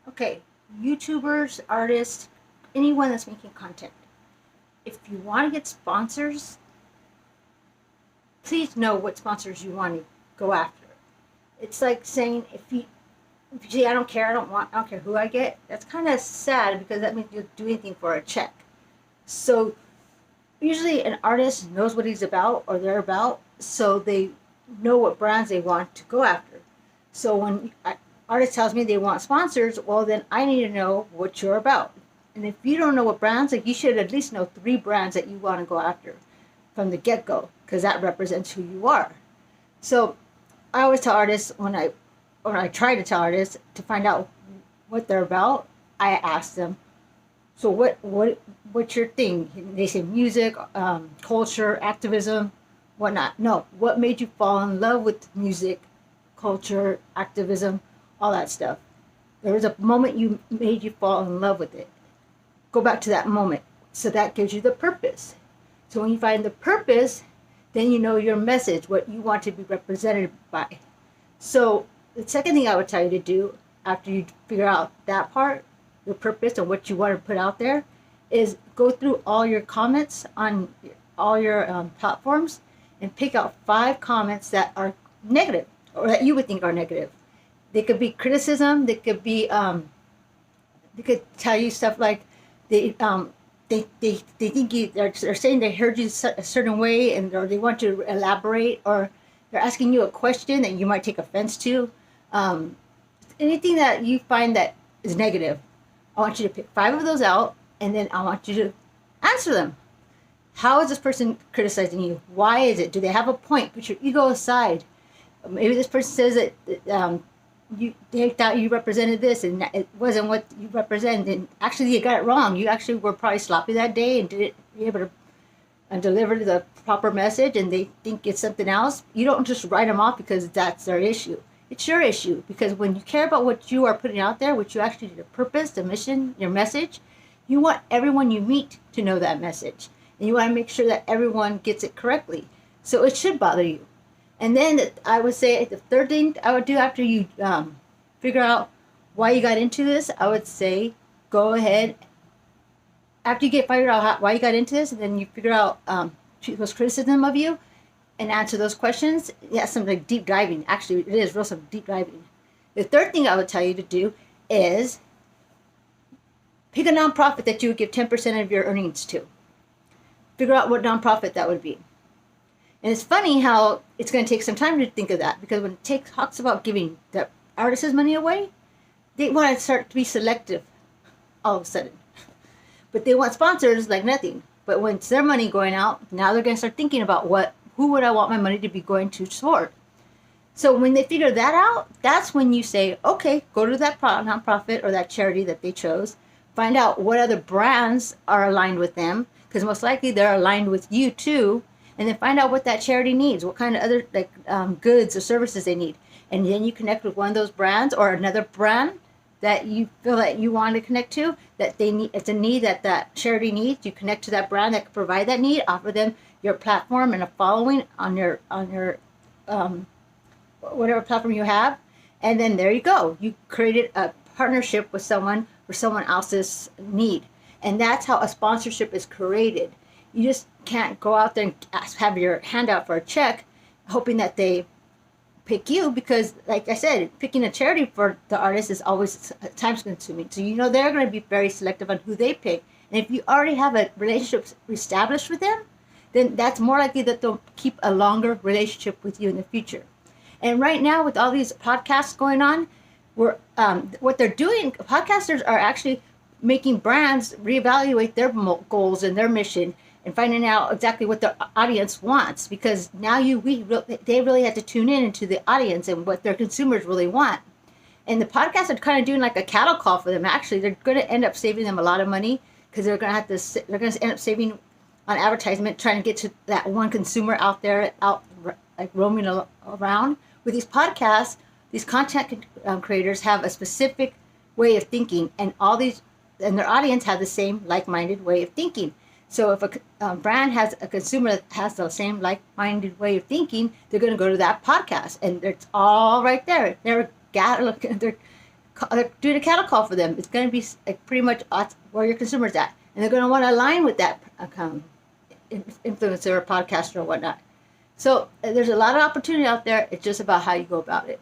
Okay, YouTubers, artists, anyone that's making content. If you want to get sponsors, please know what sponsors you want to go after. It's like saying if you say I don't care, I don't care who I get. That's kind of sad because that means you'll do anything for a check. So usually an artist knows what he's about or they're about, so they know what brands they want to go after. So when artist tells me they want sponsors, well then I need to know what you're about. And if you don't know what brands, like you should at least know 3 brands that you want to go after from the get go, because that represents who you are. So I always tell artists when I try to tell artists to find out what they're about, I ask them, so what's your thing? They say music, culture, activism, whatnot. No, what made you fall in love with music, culture, activism, all that stuff? There was a moment you made you fall in love with it. Go back to that moment. So that gives you the purpose. So when you find the purpose, then you know your message, what you want to be represented by. So the second thing I would tell you to do after you figure out that part, your purpose and what you want to put out there, is go through all your comments on all your platforms and pick out 5 comments that are negative or that you would think are negative. They could be criticism. They could tell you stuff like they they think they're saying they heard you a certain way and or they want to elaborate, or they're asking you a question that you might take offense to. Um, Anything that you find that is negative, I want you to pick 5 of those out, and then I want you to answer them. How is this person criticizing you? Why is it? Do they have a point? Put your ego aside. Maybe this person says that they thought you represented this and it wasn't what you represented. And actually, you got it wrong. You actually were probably sloppy that day and didn't be able to deliver the proper message, and they think it's something else. You don't just write them off because that's their issue. It's your issue, because when you care about what you are putting out there, what you actually do, the purpose, the mission, your message, you want everyone you meet to know that message. And you want to make sure that everyone gets it correctly. So it should bother you. And then I would say the third thing I would do after you figure out why you got into this, I would say go ahead, after you get figured out why you got into this, and then you figure out people's criticism of you, and answer those questions. Yeah, some like deep diving. Actually, it is real some deep diving. The third thing I would tell you to do is pick a nonprofit that you would give 10% of your earnings to. Figure out what nonprofit that would be. And it's funny how it's going to take some time to think of that, because when it talks about giving the artists' money away, they want to start to be selective all of a sudden. But they want sponsors like nothing. But when it's their money going out, now they're going to start thinking about who would I want my money to be going to support. So when they figure that out, that's when you say, okay, go to that nonprofit or that charity that they chose, find out what other brands are aligned with them, because most likely they're aligned with you too, and then find out what that charity needs, what kind of other goods or services they need. And then you connect with one of those brands or another brand that you feel that you want to connect to, that they need, it's a need that charity needs. You connect to that brand that can provide that need, offer them your platform and a following on your whatever platform you have, and then there you go. You created a partnership with someone for someone else's need, and that's how a sponsorship is created. You just can't go out there and have your hand out for a check, hoping that they pick you, because like I said, picking a charity for the artist is always time consuming. So they're going to be very selective on who they pick, and if you already have a relationship established with them, then that's more likely that they'll keep a longer relationship with you in the future. And right now, with all these podcasts going on, what they're doing, podcasters are actually making brands reevaluate their goals and their mission and finding out exactly what their audience wants, because now they really have to tune in into the audience and what their consumers really want. And the podcasts are kind of doing like a cattle call for them. Actually, they're going to end up saving them a lot of money, because they're going to end up saving on advertisement, trying to get to that one consumer out there, like roaming around. With these podcasts, these content creators have a specific way of thinking, and their audience have the same like-minded way of thinking. So if a brand has a consumer that has the same like-minded way of thinking, they're going to go to that podcast, and it's all right there. They're doing a cattle call for them. It's going to be like pretty much where your consumer's at, and they're going to want to align with that influencer or podcaster or whatnot. So there's a lot of opportunity out there. It's just about how you go about it.